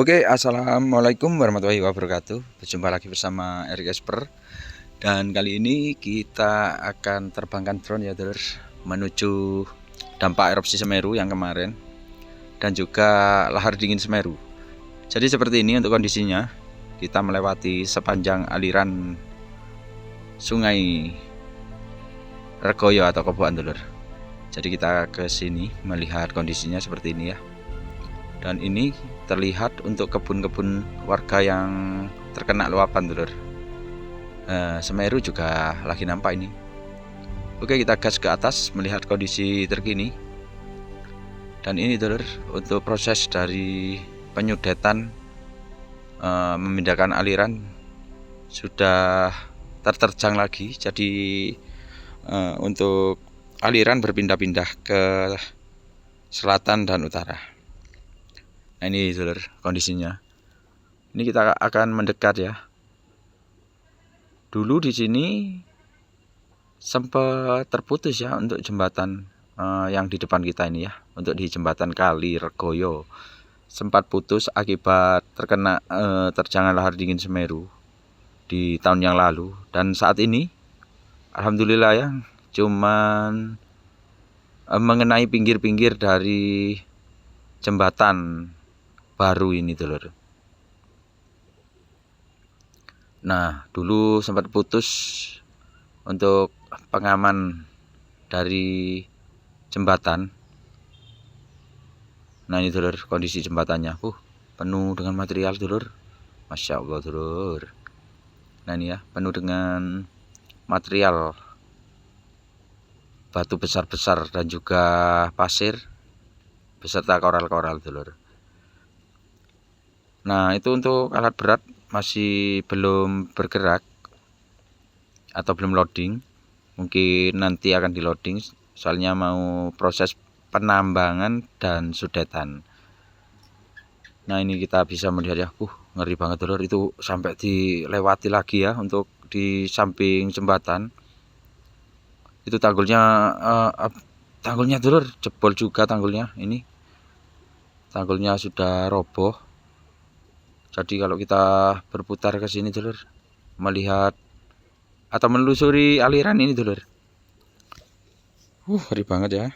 Oke, assalamualaikum warahmatullahi wabarakatuh. Berjumpa lagi bersama Erik Esper. Dan kali ini kita akan terbangkan drone ya, Dulur, menuju dampak erupsi Semeru yang kemarin dan juga lahar dingin Semeru. Jadi seperti ini untuk kondisinya. Kita melewati sepanjang aliran Sungai Regoyo atau Koboan, Dulur. Jadi kita ke sini melihat kondisinya seperti ini ya. Dan ini terlihat untuk kebun-kebun warga yang terkena luapan, Dulur. Semeru juga lagi nampak ini. Oke, kita gas ke atas melihat kondisi terkini. Dan ini, Dulur, untuk proses dari penyudetan memindahkan aliran sudah terterjang lagi. Jadi untuk aliran berpindah-pindah ke selatan dan utara. Nah, ini, Dulur, kondisinya. Ini kita akan mendekat ya. Dulu di sini sempat terputus ya untuk jembatan yang di depan kita ini ya. Untuk di jembatan Kali Regoyo sempat putus akibat terkena terjangan lahar dingin Semeru di tahun yang lalu. Dan saat ini alhamdulillah ya, cuman mengenai pinggir-pinggir dari jembatan baru ini, Dulur. Nah, dulu sempat putus untuk pengaman dari jembatan. Nah, ini, Dulur, kondisi jembatannya. Penuh dengan material, Dulur. Masya Allah, Dulur. Nah, ini ya, penuh dengan material batu besar-besar dan juga pasir beserta koral-koral, Dulur. Nah, itu untuk alat berat masih belum bergerak atau belum loading. Mungkin nanti akan di loading, soalnya mau proses penambangan dan sudetan. Nah, ini kita bisa melihat ya, ngeri banget, Dulur. Itu sampai dilewati lagi ya untuk di samping jembatan. Itu tanggulnya, Dulur, jebol juga tanggulnya. Ini tanggulnya sudah roboh. Jadi kalau kita berputar ke sini, Dulur, melihat atau menelusuri aliran ini, Dulur. Ngeri banget ya.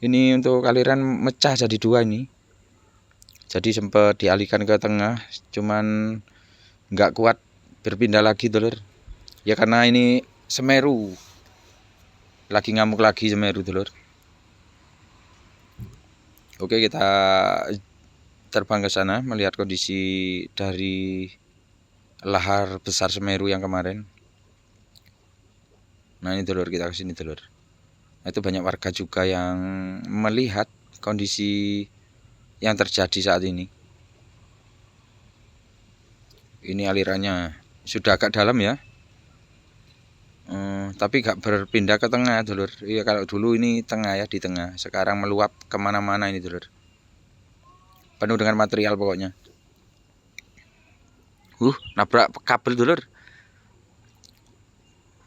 Ini untuk aliran mecah jadi dua ini. Jadi sempat dialihkan ke tengah, cuman nggak kuat berpindah lagi, Dulur. Ya karena ini Semeru. Lagi ngamuk lagi Semeru, Dulur. Oke, kita terbang ke sana melihat kondisi dari lahar besar Semeru yang kemarin. Nah, ini, Dulur, kita ke sini, Dulur. Nah, itu banyak warga juga yang melihat kondisi yang terjadi saat ini. Ini alirannya sudah agak dalam ya, tapi gak berpindah ke tengah, Dulur. Iya, kalau dulu ini tengah ya, di tengah. Sekarang meluap kemana-mana ini, Dulur. Penuh dengan material pokoknya. Nabrak kabel, Dulur.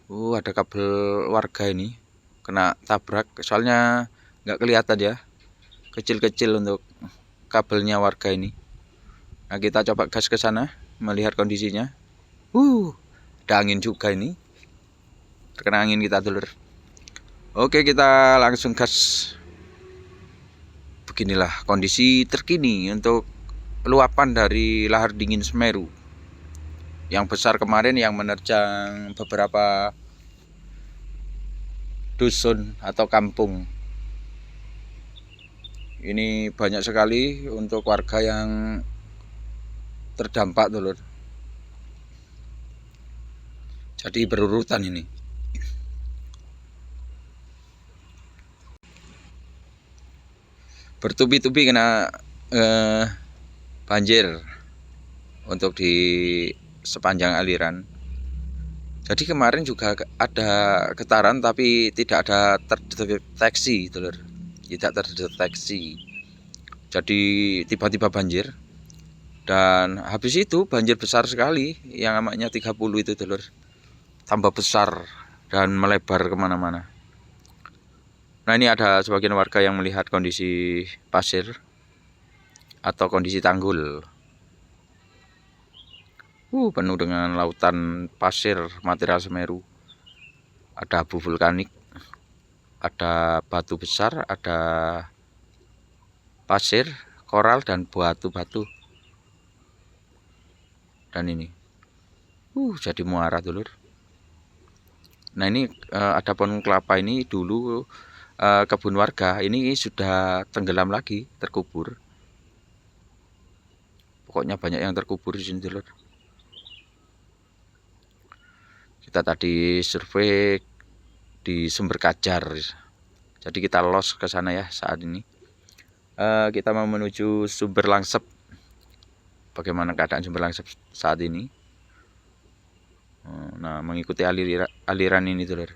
Ada kabel warga ini kena tabrak, soalnya nggak kelihatan ya, kecil-kecil untuk kabelnya warga ini. Nah, kita coba gas ke sana melihat kondisinya. Ada angin juga ini, terkena angin kita, Dulur. Oke, kita langsung gas. Beginilah kondisi terkini untuk luapan dari lahar dingin Semeru yang besar kemarin, yang menerjang beberapa dusun atau kampung. Ini banyak sekali untuk warga yang terdampak, Dulur. Jadi berurutan ini. Bertubi-tubi kena banjir untuk di sepanjang aliran. Jadi kemarin juga ada getaran tapi tidak ada terdeteksi, Dulur. Tidak terdeteksi. Jadi tiba-tiba banjir. Dan habis itu banjir besar sekali, yang namanya 30 itu, Dulur. Tambah besar dan melebar kemana-mana. Nah, ini ada sebagian warga yang melihat kondisi pasir atau kondisi tanggul. Penuh dengan lautan pasir material Semeru. Ada abu vulkanik, ada batu besar, ada pasir, koral, dan batu-batu. Dan ini jadi muara dulur. Nah ini ada pohon kelapa ini dulu kebun warga, ini sudah tenggelam lagi, terkubur. Pokoknya banyak yang terkubur di sini dulur. Kita tadi survei di Sumber Kajar, jadi kita los ke sana ya saat ini. Kita mau menuju Sumber Langsep. Bagaimana keadaan Sumber Langsep saat ini? Nah, mengikuti aliran ini dulur.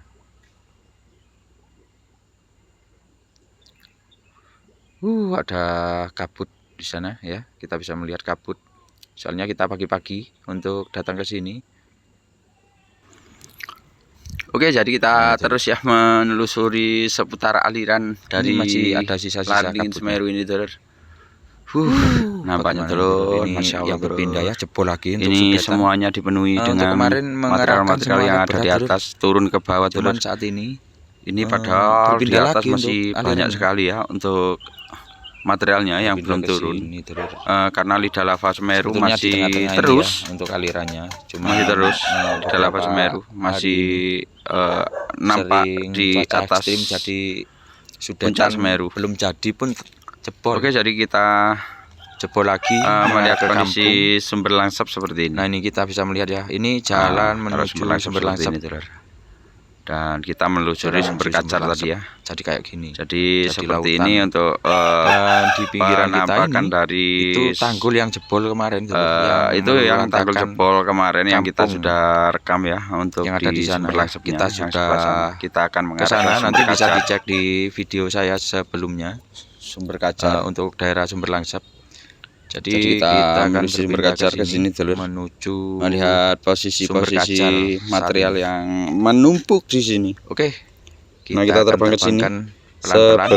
Ada kabut di sana ya, kita bisa melihat kabut. Soalnya kita pagi-pagi untuk datang ke sini. Oke, jadi kita terus ya menelusuri seputar aliran dari masih ada sisa-sisa kabut Semeru ini dulur. Nampaknya dulur, Masya Allah, yang berpindah ya, jebol lagi untuk ini semuanya dipenuhi dengan material-material yang ada di atas turun ke bawah dulur. Saat ini padahal di atas masih banyak sekali ya untuk materialnya yang belum turun ini, karena lidah lava Semeru masih terus ya, untuk alirannya masih terus lidah lava Semeru masih nampak di atas ekstrim, jadi sudah puncak Semeru belum jadi pun jebol. Oke, jadi kita jebol lagi melihat kondisi Sumber Langsep seperti ini. Nah ini kita bisa melihat ya, ini jalan menuju Sumber Langsep ini, dan kita menelusuri Sumber Kajar tadi ya. Jadi kayak gini. Jadi seperti lautan. Ini untuk dan di pinggiran kita ini dari itu tanggul yang jebol kemarin itu yang tanggul jebol kemarin yang kita sudah rekam ya untuk yang ada di sana. Kita sudah kita akan mengarah nanti bisa dicek di video saya sebelumnya Sumber Kajar untuk daerah Sumber Langsep. Jadi kita akan Sumber Kajar ke sini dulur, menuju melihat posisi-posisi material yang menumpuk di sini. Oke. Kita terbang ke sini sebelah ke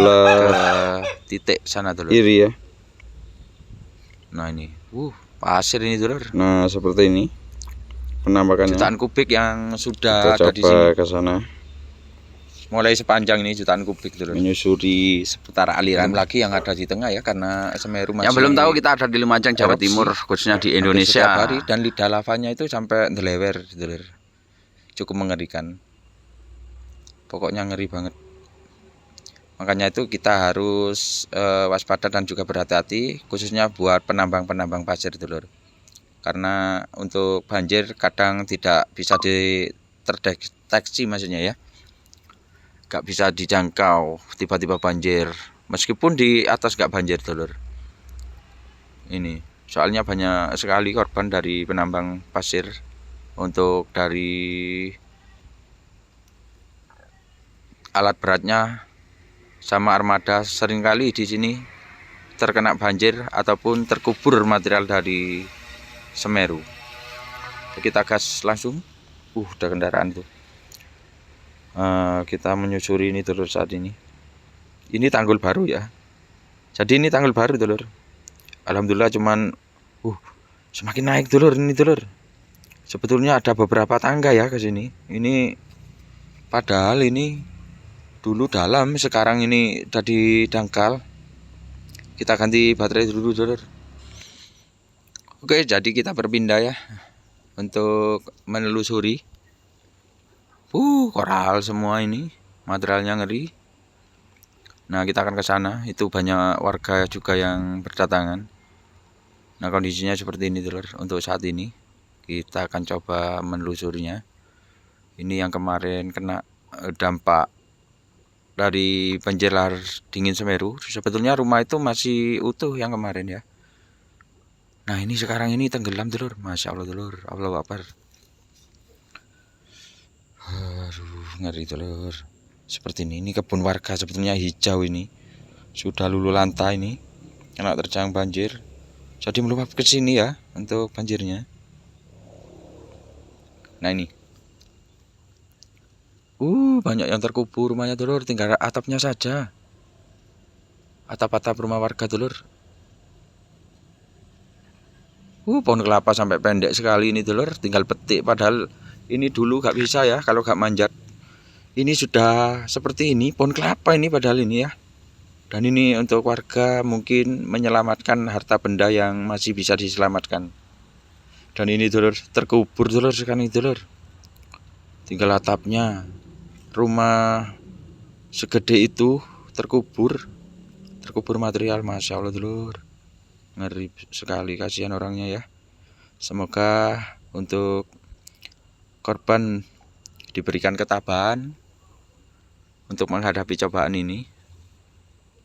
titik sana dulur. Kiri ya. Nah ini, pasir ini dulur. Nah seperti ini penampakannya. Jutaan kubik yang sudah ada di sini. Ke sana. Mulai sepanjang ini jutaan kubik dulu. Menyusuri seputar aliran lagi yang ada di tengah ya, karena Semeru masih. Yang belum tahu kita ada di Lumajang, Jawa Timur, khususnya di Indonesia. Hari, dan lidah lavanya itu sampai ndelewer dulu. Cukup mengerikan. Pokoknya ngeri banget. Makanya itu kita harus waspada dan juga berhati-hati, khususnya buat penambang-penambang pasir dulu. Karena untuk banjir kadang tidak bisa terdeteksi maksudnya ya. Gak bisa dijangkau tiba-tiba banjir, meskipun di atas gak banjir dulur. Ini soalnya banyak sekali korban dari penambang pasir. Untuk dari alat beratnya sama armada seringkali di sini terkena banjir ataupun terkubur material dari Semeru. Kita gas langsung. Udah kendaraan tuh. Kita menyusuri ini dulur saat ini. Ini tanggul baru ya. Jadi ini tanggul baru dulur. Alhamdulillah cuman semakin naik dulur ini dulur. Sebetulnya ada beberapa tangga ya ke sini. Ini padahal ini dulu dalam, sekarang ini tadi dangkal. Kita ganti baterai dulu dulur. Oke, jadi kita berpindah ya untuk menelusuri. Koral semua ini, materialnya ngeri. Nah, kita akan ke sana. Itu banyak warga juga yang berdatangan. Nah, kondisinya seperti ini dulur. Untuk saat ini kita akan coba menelusurinya. Ini yang kemarin kena dampak dari banjir lahar dingin Semeru. Sebetulnya rumah itu masih utuh yang kemarin ya. Nah, ini sekarang ini tenggelam dulur. Masya Allah dulur. Allahu Akbar. Ngeri dulur. Seperti ini kebun warga sebetulnya hijau ini. Sudah luluh lantai ini. Kena terjang banjir. Jadi meluap ke sini ya untuk banjirnya. Nah ini. Banyak yang terkubur rumahnya dulur, tinggal atapnya saja. Atap-atap rumah warga dulur. Pohon kelapa sampai pendek sekali ini dulur, tinggal petik. Padahal ini dulu gak bisa ya kalau gak manjat. Ini sudah seperti ini, pohon kelapa ini padahal ini ya. Dan ini untuk warga mungkin menyelamatkan harta benda yang masih bisa diselamatkan. Dan ini dulur, terkubur dulur sekarang ini dulur. Tinggal atapnya. Rumah segede itu terkubur material, masya Allah dulur. Ngeri sekali, kasihan orangnya ya. Semoga untuk korban diberikan ketabahan untuk menghadapi cobaan ini,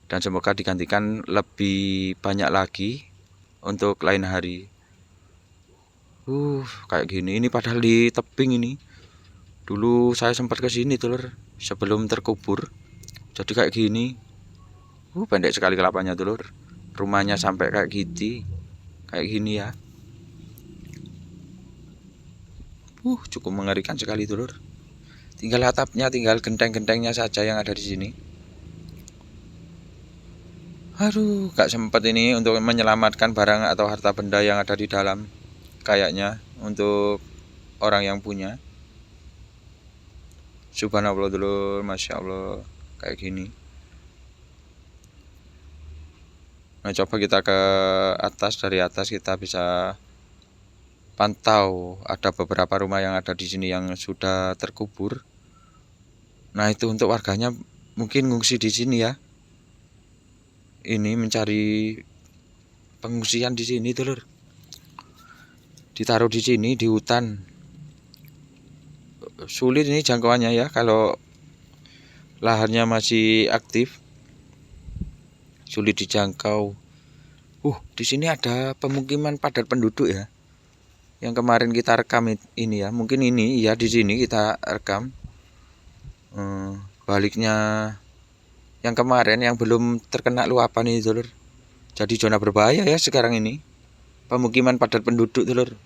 dan semoga digantikan lebih banyak lagi untuk lain hari. Kayak gini ini padahal di tebing ini. Dulu saya sempat ke sini dulur sebelum terkubur. Jadi kayak gini. Pendek sekali kelapanya dulur. Rumahnya sampai kayak gitu. Kayak gini ya. Cukup mengerikan sekali dulur. Tinggal atapnya, tinggal genteng-gentengnya saja yang ada di sini. Aduh, gak sempat ini untuk menyelamatkan barang atau harta benda yang ada di dalam. Kayaknya untuk orang yang punya. Subhanallah dulur, masya Allah, kayak gini. Nah, coba kita ke atas, dari atas kita bisa pantau ada beberapa rumah yang ada di sini yang sudah terkubur. Nah, itu untuk warganya mungkin ngungsi di sini ya. Ini mencari pengungsian di sini dulur. Ditaruh di sini di hutan. Sulit ini jangkauannya ya kalau lahannya masih aktif. Sulit dijangkau. Di sini ada pemukiman padat penduduk ya. Yang kemarin kita rekam ini ya. Mungkin ini ya, di sini kita rekam. Baliknya yang kemarin yang belum terkena luapan ini dulur. Jadi zona berbahaya ya sekarang ini. Pemukiman padat penduduk dulur.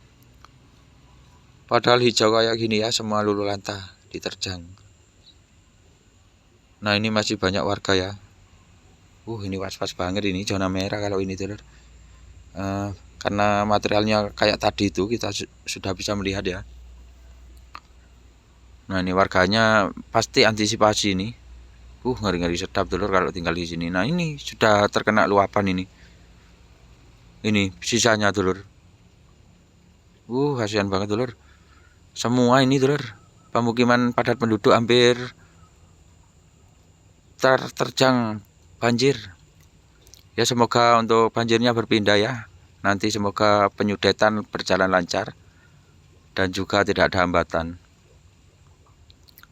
Padahal hijau kayak gini ya, semua luluh lantah diterjang. Nah, ini masih banyak warga ya. Ini was-was banget ini, zona merah kalau ini dulur. Karena materialnya kayak tadi itu kita sudah bisa melihat ya. Nah, ini warganya pasti antisipasi ini. Ngeri-ngeri sedap dulur kalau tinggal di sini. Nah, ini sudah terkena luapan ini. Ini sisanya dulur. Kasihan banget dulur. Semua ini dulur, pemukiman padat penduduk hampir terjang banjir. Ya, semoga untuk banjirnya berpindah ya. Nanti semoga penyudetan berjalan lancar dan juga tidak ada hambatan.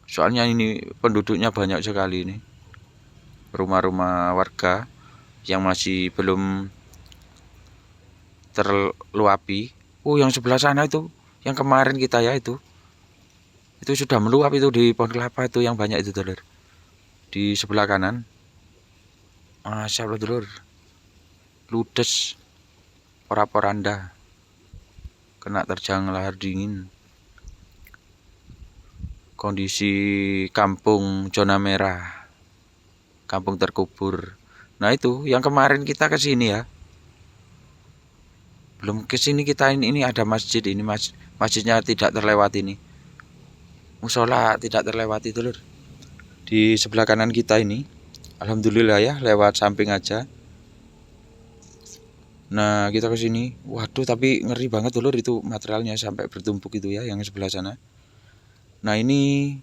Soalnya ini penduduknya banyak sekali ini. Rumah-rumah warga yang masih belum terluapi. Yang sebelah sana itu, yang kemarin kita ya itu sudah meluap itu di pohon kelapa itu yang banyak itu dulur. Di sebelah kanan. Masya Allah dulur. Ludes. Pora-poranda. Kena terjang lahar dingin. Kondisi kampung zona merah, kampung terkubur. Nah, itu yang kemarin kita ke sini ya. Belum ke sini kita, ini ada masjid ini, masjidnya tidak terlewati ini. Musola tidak terlewati dulur. Di sebelah kanan kita ini. Alhamdulillah ya, lewat samping aja. Nah, kita ke sini. Waduh, tapi ngeri banget dulur, itu materialnya sampai bertumpuk itu ya yang sebelah sana. Nah, ini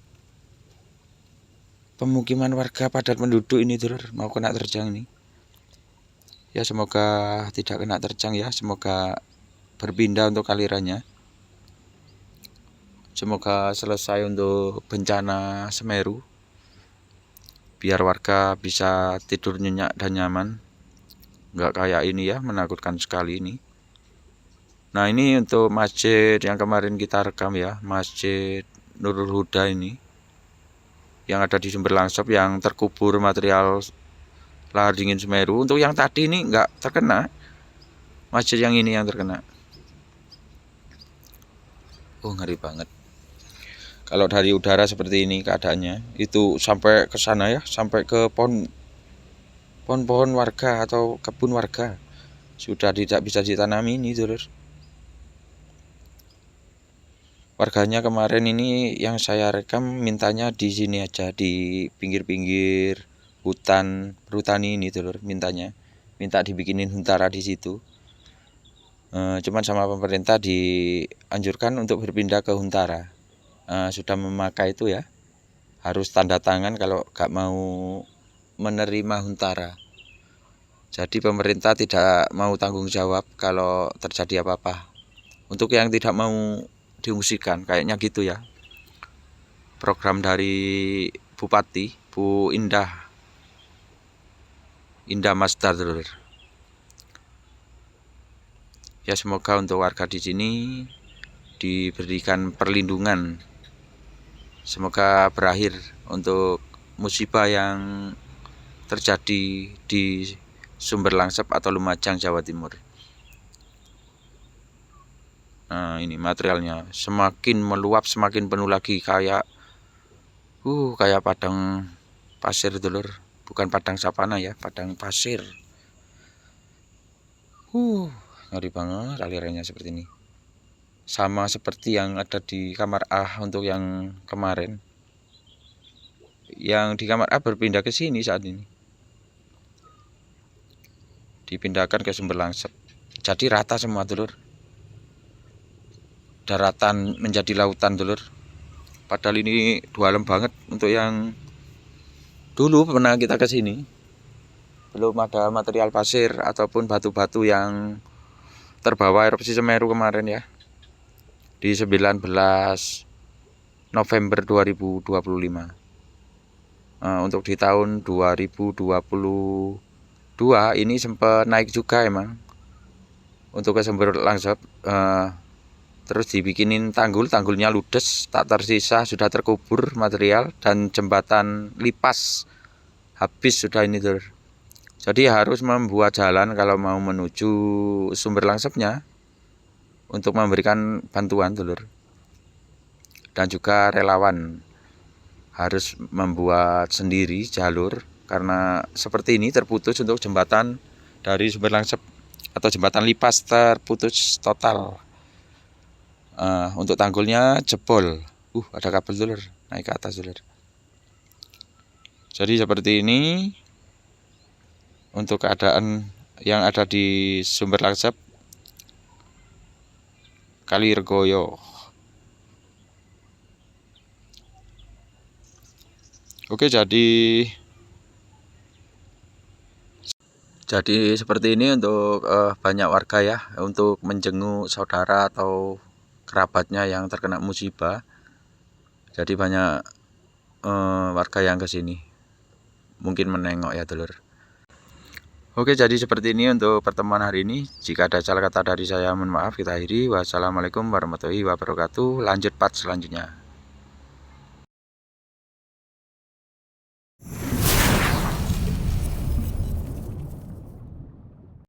pemukiman warga padat penduduk ini dulur, mau kena terjang ini. Ya, semoga tidak kena terjang ya, semoga berpindah untuk alirannya. Semoga selesai untuk bencana Semeru. Biar warga bisa tidur nyenyak dan nyaman. Nggak kayak ini ya, menakutkan sekali ini. Nah, ini untuk masjid yang kemarin kita rekam ya, Masjid Nurul Huda ini, yang ada di Sumber Langsop, yang terkubur material lahar dingin Semeru. Untuk yang tadi ini nggak terkena, masjid yang ini yang terkena. Ngeri banget. Kalau dari udara seperti ini keadaannya, itu sampai ke sana ya, sampai ke pohon-pohon warga atau kebun warga sudah tidak bisa ditanami ini dulur. Warganya kemarin ini yang saya rekam mintanya di sini aja, di pinggir-pinggir hutan perhutani ini dulur, minta dibikinin huntara di situ. Cuman sama pemerintah dianjurkan untuk berpindah ke huntara. Sudah memakai itu ya, harus tanda tangan kalau gak mau menerima huntara. Jadi pemerintah tidak mau tanggung jawab kalau terjadi apa-apa. Untuk yang tidak mau diungsikan, kayaknya gitu ya. Program dari Bupati, Bu Indah Masdar dulur. Ya semoga untuk warga di sini diberikan perlindungan. Semoga berakhir untuk musibah yang terjadi di Sumber Langsep atau Lumajang, Jawa Timur. Nah, ini materialnya semakin meluap, semakin penuh lagi, kayak padang pasir dulur, bukan padang sapana ya, padang pasir. Ngeri banget alirannya seperti ini. Sama seperti yang ada di kamar A untuk yang kemarin. Yang di kamar A berpindah ke sini saat ini. Dipindahkan ke Sumber Langsep. Jadi rata semua dulur. Daratan menjadi lautan dulur. Padahal ini dalam banget untuk yang dulu pernah kita ke sini. Belum ada material pasir ataupun batu-batu yang terbawa erupsi Semeru kemarin ya. Di 19 November 2025. Untuk di tahun 2022 ini sempat naik juga emang. Untuk ke Sumber Langsep, terus dibikinin tanggulnya ludes, tak tersisa, sudah terkubur material, dan jembatan lipas habis sudah ini dulur. Jadi harus membuat jalan kalau mau menuju Sumber Langsepnya untuk memberikan bantuan dulur. Dan juga relawan harus membuat sendiri jalur karena seperti ini terputus untuk jembatan dari Sumber Langsep atau jembatan lipas terputus total. Untuk tanggulnya jebol. Ada kabel dulur naik ke atas dulur. Jadi seperti ini untuk keadaan yang ada di Sumber Langsep Kaliregoyo. Oke, jadi seperti ini untuk banyak warga ya, untuk menjenguk saudara atau kerabatnya yang terkena musibah. Jadi banyak warga yang ke sini mungkin menengok ya dulur. Oke, jadi seperti ini untuk pertemuan hari ini. Jika ada salah kata dari saya, mohon maaf. Kita akhiri. Wassalamualaikum warahmatullahi wabarakatuh. Lanjut part selanjutnya.